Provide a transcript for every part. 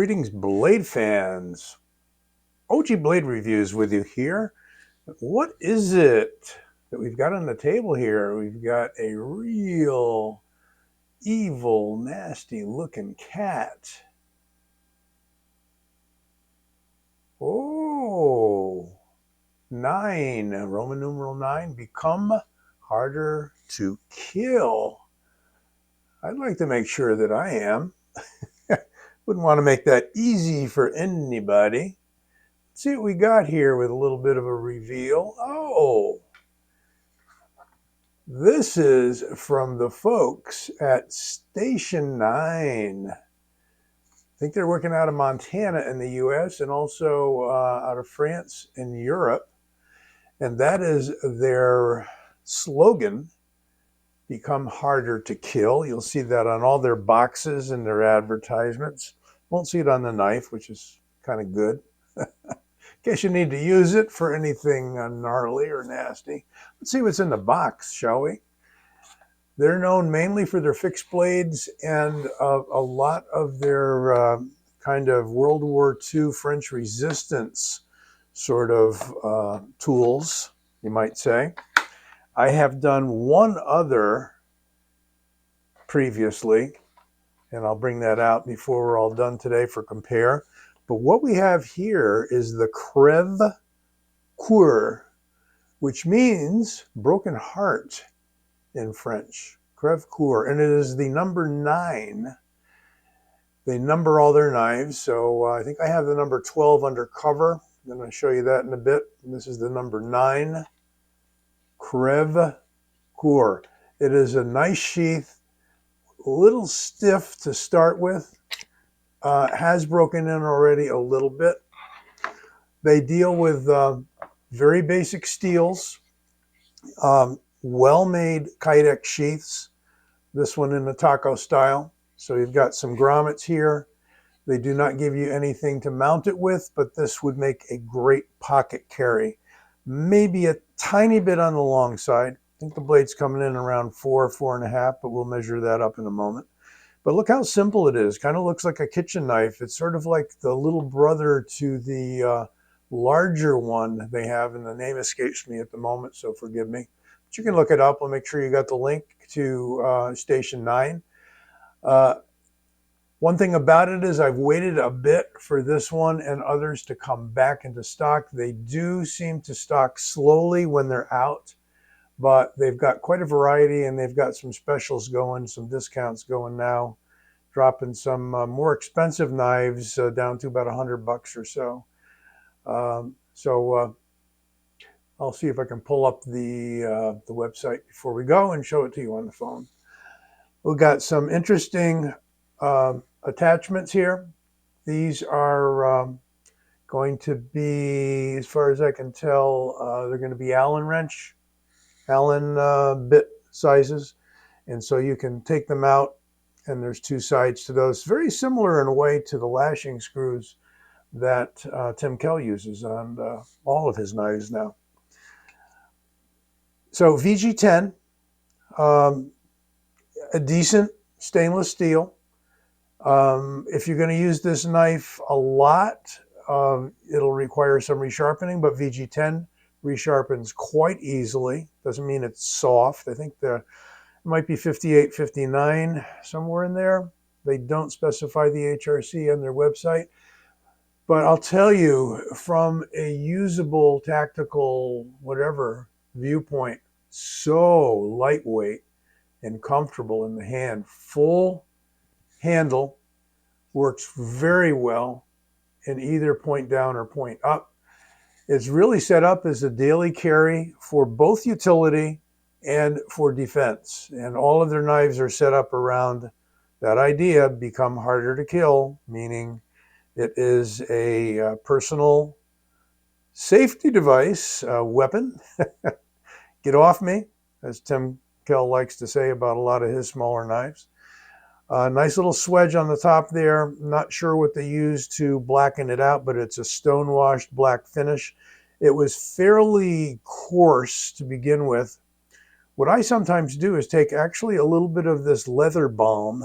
Greetings, Blade fans. OG Blade Reviews with you here. What is it that we've got on the table here? We've got a real evil, nasty looking cat. Oh, 9, Roman numeral 9, become harder to kill. I'd like to make sure that I am. Wouldn't want to make that easy for anybody. Let's see what we got here with a little bit of a reveal. Oh, this is from the folks at Station IX. I think they're working out of Montana in the US and also out of France and Europe. And that is their slogan, become harder to kill. You'll see that on all their boxes and their advertisements. Won't see it on the knife, which is kind of good. In case you need to use it for anything gnarly or nasty. Let's see what's in the box, shall we? They're known mainly for their fixed blades and a lot of their kind of World War II French resistance sort of tools, you might say. I have done one other previously, and I'll bring that out before we're all done today for compare. But what we have here is the Creve Coeur, which means broken heart in French. Creve Coeur, and it is the number 9. They number all their knives, so I think I have the number 12 undercover. I'm going to show you that in a bit. And this is the number 9. Creve Coeur. It is a nice sheath, a little stiff to start with. Has broken in already a little bit. They deal with very basic steels, well-made Kydex sheaths. This one in the taco style. So you've got some grommets here. They do not give you anything to mount it with, but this would make a great pocket carry. Maybe a tiny bit on the long side. I think the blade's coming in around 4, 4.5, but we'll measure that up in a moment. But look how simple it is. Kind of looks like a kitchen knife. It's sort of like the little brother to the larger one they have, and the name escapes me at the moment, so forgive me. But you can look it up. I'll make sure you got the link to Station IX. One thing about it is I've waited a bit for this one and others to come back into stock. They do seem to stock slowly when they're out, but they've got quite a variety and they've got some specials going, some discounts going now, dropping some more expensive knives down to about $100 or so. I'll see if I can pull up the website before we go and show it to you on the phone. We've got some interesting attachments here. These are going to be, as far as I can tell, they're going to be Allen wrench, Allen bit sizes. And so you can take them out, and there's 2 sides to those. Very similar in a way to the lashing screws that Tim Kell uses on all of his knives now. So VG10, a decent stainless steel. If you're going to use this knife a lot, it'll require some resharpening, but VG10 resharpens quite easily. Doesn't mean it's soft. I think it might be 58, 59, somewhere in there. They don't specify the HRC on their website. But I'll tell you, from a usable, tactical, whatever viewpoint, so lightweight and comfortable in the hand. Full handle, works very well in either point down or point up. It's really set up as a daily carry for both utility and for defense. And all of their knives are set up around that idea, become harder to kill, meaning it is a personal safety device, weapon. Get off me, as Tim Kell likes to say about a lot of his smaller knives. Nice little swedge on the top there. Not sure what they used to blacken it out, but it's a stone-washed black finish. It was fairly coarse to begin with. What I sometimes do is take actually a little bit of this leather balm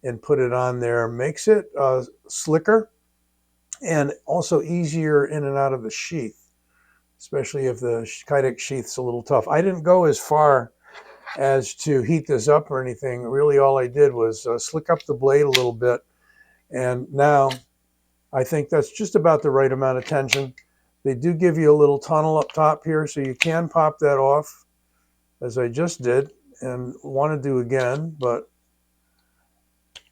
and put it on there. Makes it slicker and also easier in and out of the sheath, especially if the Kydex sheath's a little tough. I didn't go as far as to heat this up or anything. Really, all I did was slick up the blade a little bit, and now I think that's just about the right amount of tension. They do give you a little tunnel up top here, so you can pop that off, as I just did and want to do again, but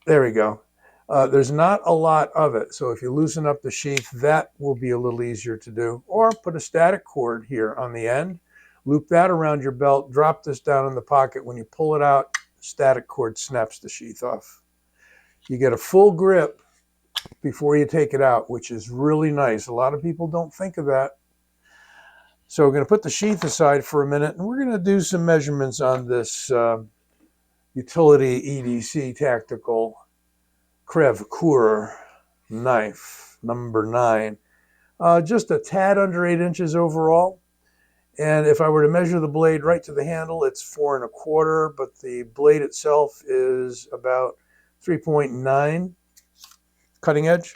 there we go. There's not a lot of it, so if you loosen up the sheath, that will be a little easier to do. Or put a static cord here on the end, loop that around your belt, drop this down in the pocket. When you pull it out, static cord snaps the sheath off. You get a full grip before you take it out, which is really nice. A lot of people don't think of that. So we're going to put the sheath aside for a minute, and we're going to do some measurements on this utility EDC tactical Creve Coeur knife, number 9. Just a tad under 8 inches overall. And if I were to measure the blade right to the handle, it's 4 1/4, but the blade itself is about 3.9 cutting edge.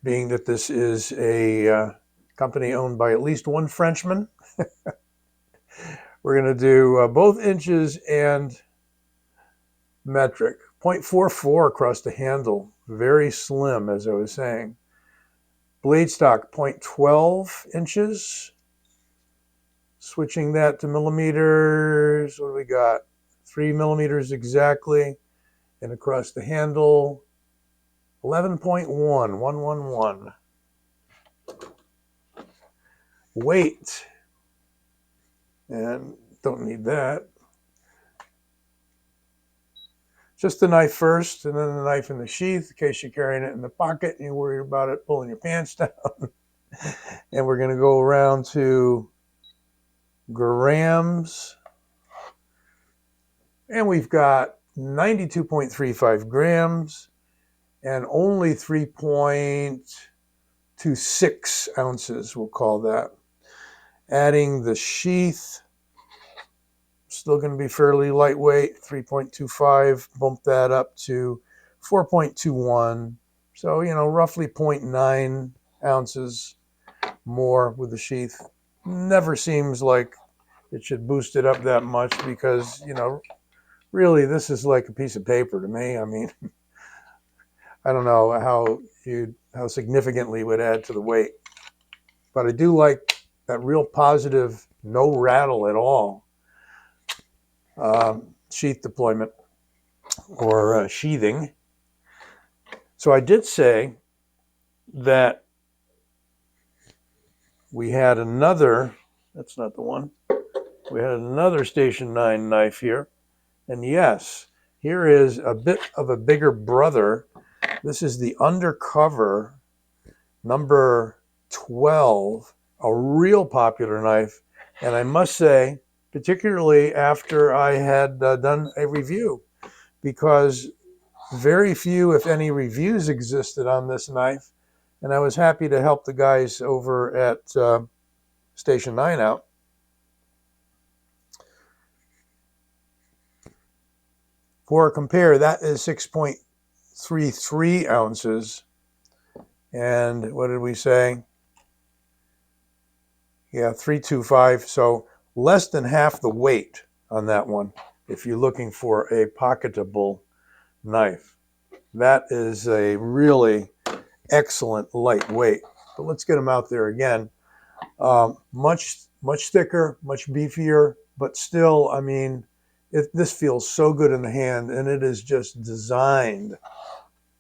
Being that this is a company owned by at least one Frenchman, we're going to do both inches and metric. 0.44 across the handle, very slim, as I was saying. Blade stock, 0.12 inches. Switching that to millimeters, what do we got? 3 millimeters exactly. And across the handle, 11.1. Weight, and don't need that. Just the knife first, and then the knife in the sheath, in case you're carrying it in the pocket and you're worried about it pulling your pants down. And we're going to go around to grams. And we've got 92.35 grams and only 3.26 ounces, we'll call that. Adding the sheath, still going to be fairly lightweight, 3.25, bump that up to 4.21. So, roughly 0.9 ounces more with the sheath. Never seems like it should boost it up that much because, really this is like a piece of paper to me. I mean, I don't know how significantly it would add to the weight. But I do like that real positive, no rattle at all sheath deployment or sheathing. So I did say that we had another, that's not the one, we had another Station IX knife here. And yes, here is a bit of a bigger brother. This is the Undercover number 12, a real popular knife. And I must say, particularly after I had done a review, because very few, if any, reviews existed on this knife. And I was happy to help the guys over at Station IX out. For compare, that is 6.33 ounces. And what did we say? Yeah, 325. So less than half the weight on that one if you're looking for a pocketable knife. That is a really excellent lightweight. But let's get them out there again. Much thicker, much beefier, but still, I mean, this feels so good in the hand, and it is just designed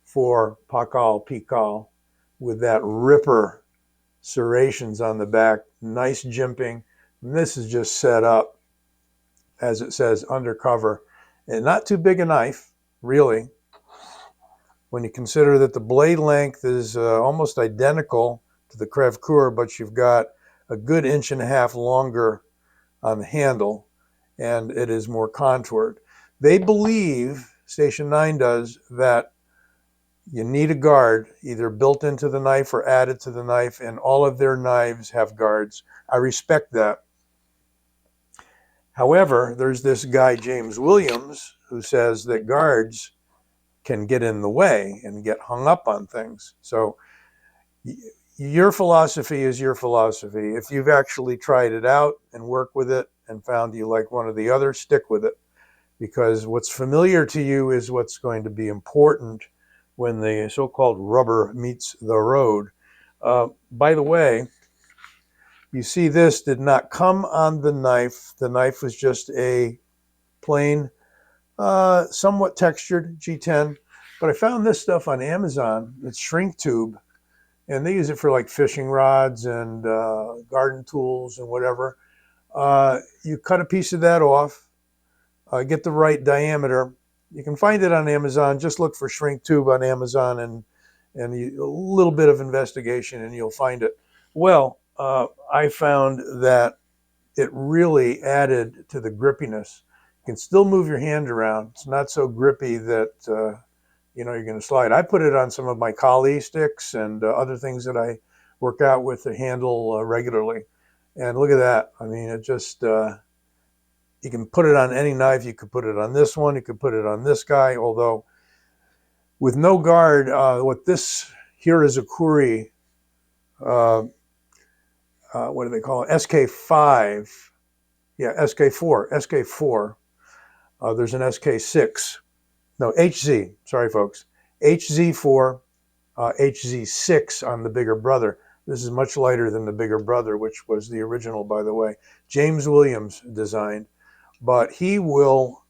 for Pocketable with that ripper serrations on the back, nice jimping. And this is just set up, as it says, Undercover. And not too big a knife, really, when you consider that the blade length is almost identical to the Creve Coeur, but you've got a good 1.5 inches longer on the handle, and it is more contoured. They believe, Station IX does, that you need a guard either built into the knife or added to the knife, and all of their knives have guards. I respect that. However, there's this guy, James Williams, who says that guards can get in the way and get hung up on things. So your philosophy is your philosophy. If you've actually tried it out and worked with it and found you like one or the other, stick with it, because what's familiar to you is what's going to be important when the so-called rubber meets the road. By the way, you see this did not come on the knife. The knife was just a plain, somewhat textured G10. But I found this stuff on Amazon. It's shrink tube, and they use it for like fishing rods and garden tools and whatever. You cut a piece of that off, get the right diameter. You can find it on Amazon. Just look for shrink tube on Amazon and a little bit of investigation and you'll find it. Well, I found that it really added to the grippiness. You can still move your hand around. It's not so grippy that you're going to slide. I put it on some of my Kali sticks and other things that I work out with the handle regularly. And look at that. I mean, it just, you can put it on any knife. You could put it on this one. You could put it on this guy. Although with no guard, what this here is a Kuri, what do they call it? SK5. Yeah, SK4. There's an SK6. No, HZ. Sorry, folks. HZ4, HZ6 on the bigger brother. This is much lighter than the bigger brother, which was the original, by the way. James Williams designed. But he will,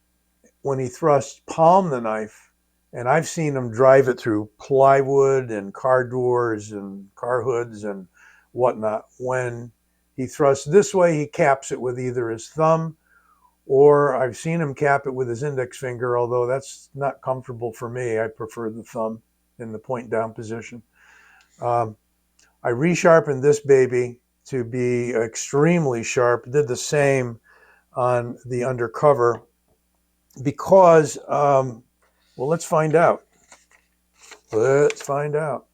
when he thrusts, palm the knife. And I've seen him drive it through plywood and car doors and car hoods and whatnot. When he thrusts this way, he caps it with either his thumb, or I've seen him cap it with his index finger, although that's not comfortable for me. I prefer the thumb in the point down position. I resharpened this baby to be extremely sharp. Did the same on the Undercover because, well, let's find out. Let's find out.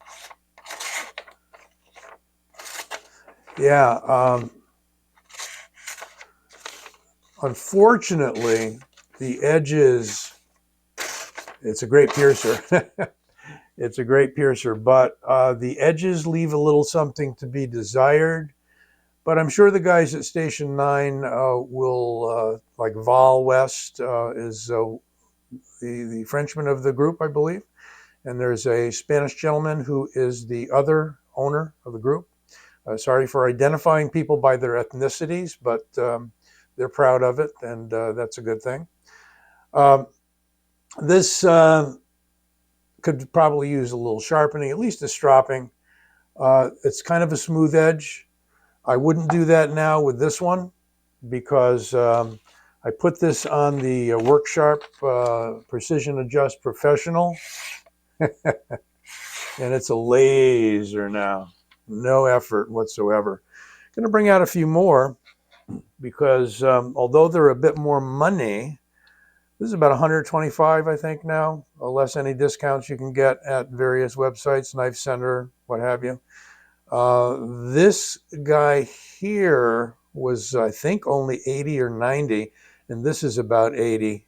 Yeah. Unfortunately, the edges, it's a great piercer. It's a great piercer, but the edges leave a little something to be desired. But I'm sure the guys at Station 9 will, like Val West is the Frenchman of the group, I believe. And there's a Spanish gentleman who is the other owner of the group. Sorry for identifying people by their ethnicities, but they're proud of it, and that's a good thing. This could probably use a little sharpening, at least a stropping. It's kind of a smooth edge. I wouldn't do that now with this one because I put this on the WorkSharp Precision Adjust Professional, and it's a laser now. No effort whatsoever. Going to bring out a few more because although they're a bit more money, this is about 125, I think now, less any discounts you can get at various websites, Knife Center, what have you. This guy here was, I think, only 80 or 90, and this is about 80.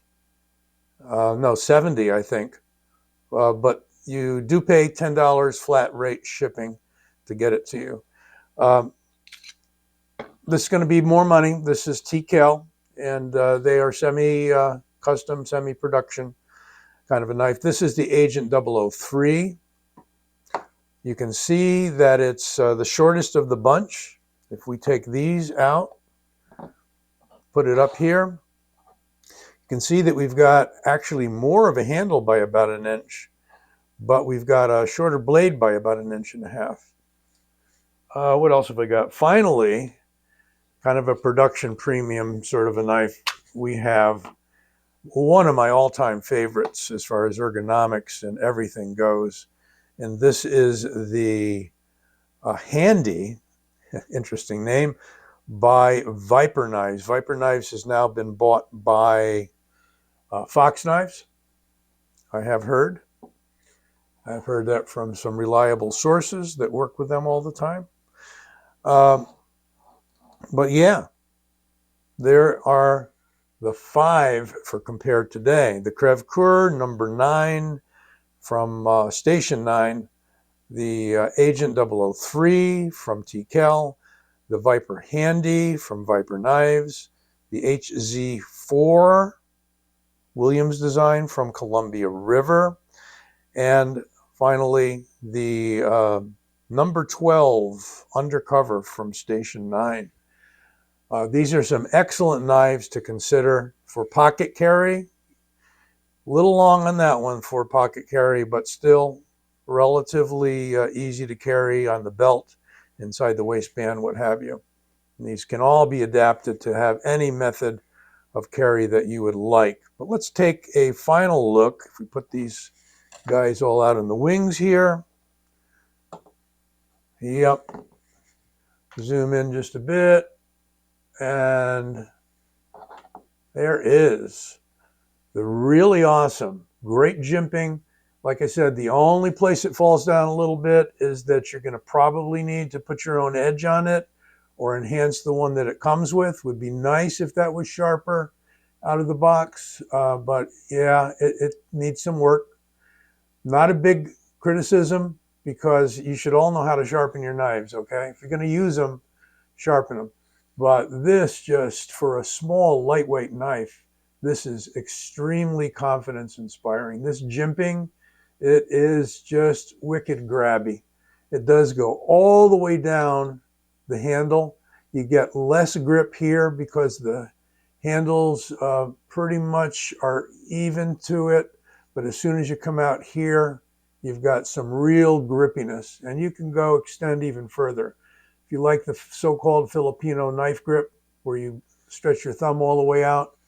No, 70, I think. But you do pay $10 flat rate shipping to get it to you. This is going to be more money. This is TCAL, and they are semi-custom, semi-production kind of a knife. This is the Agent 003. You can see that it's the shortest of the bunch. If we take these out, put it up here, you can see that we've got actually more of a handle by about an inch, but we've got a shorter blade by about an inch and a half. What else have I got? Finally, kind of a production premium sort of a knife. We have one of my all-time favorites as far as ergonomics and everything goes. And this is the Handy, interesting name, by Viper Knives. Viper Knives has now been bought by Fox Knives, I have heard. I've heard that from some reliable sources that work with them all the time. But yeah, there are the 5 for compared today. The Creve Coeur number 9 from Station 9, the Agent 003 from TCal, the Viper Handy from Viper Knives, the HZ4 Williams design from Columbia River, and finally the number 12 Undercover from Station 9. These are some excellent knives to consider for pocket carry. A little long on that one for pocket carry, but still relatively easy to carry on the belt, inside the waistband, what have you. And these can all be adapted to have any method of carry that you would like. But let's take a final look. If we put these guys all out in the wings here. Yep. Zoom in just a bit. And there is the really awesome, great jimping. Like I said, the only place it falls down a little bit is that you're going to probably need to put your own edge on it or enhance the one that it comes with. Would be nice if that was sharper out of the box. But yeah, it needs some work. Not a big criticism, because you should all know how to sharpen your knives, okay? If you're going to use them, sharpen them. But this, just for a small, lightweight knife, this is extremely confidence inspiring. This jimping, it is just wicked grabby. It does go all the way down the handle. You get less grip here because the handles pretty much are even to it. But as soon as you come out here, you've got some real grippiness, and you can go extend even further. If you like the so-called Filipino knife grip, where you stretch your thumb all the way out,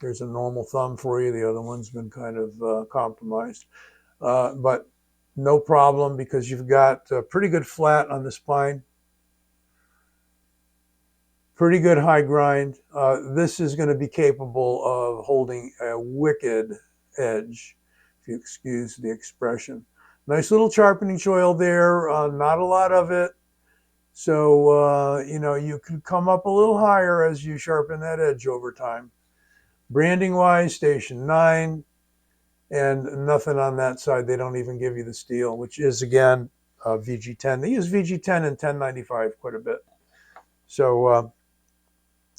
there's a normal thumb for you. The other one's been kind of compromised. But no problem, because you've got a pretty good flat on the spine, pretty good high grind. This is going to be capable of holding a wicked edge, if you excuse the expression. Nice little sharpening choil there, not a lot of it. So, you can come up a little higher as you sharpen that edge over time. Branding wise, Station 9, and nothing on that side. They don't even give you the steel, which is, again, VG10. They use VG10 and 1095 quite a bit. So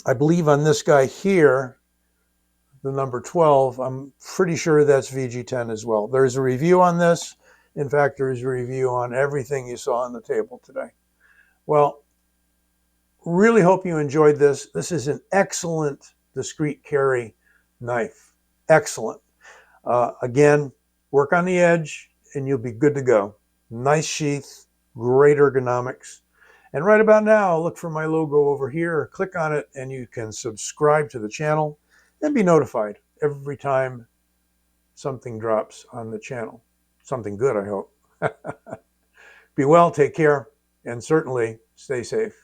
I believe on this guy here, the number 12, I'm pretty sure that's VG10 as well. There's a review on this. In fact, there is a review on everything you saw on the table today. Well, really hope you enjoyed this. This is an excellent discreet carry knife. Excellent. Again, work on the edge and you'll be good to go. Nice sheath, great ergonomics. And right about now, look for my logo over here, click on it, and you can subscribe to the channel and be notified every time something drops on the channel. Something good, I hope. Be well, take care, and certainly stay safe.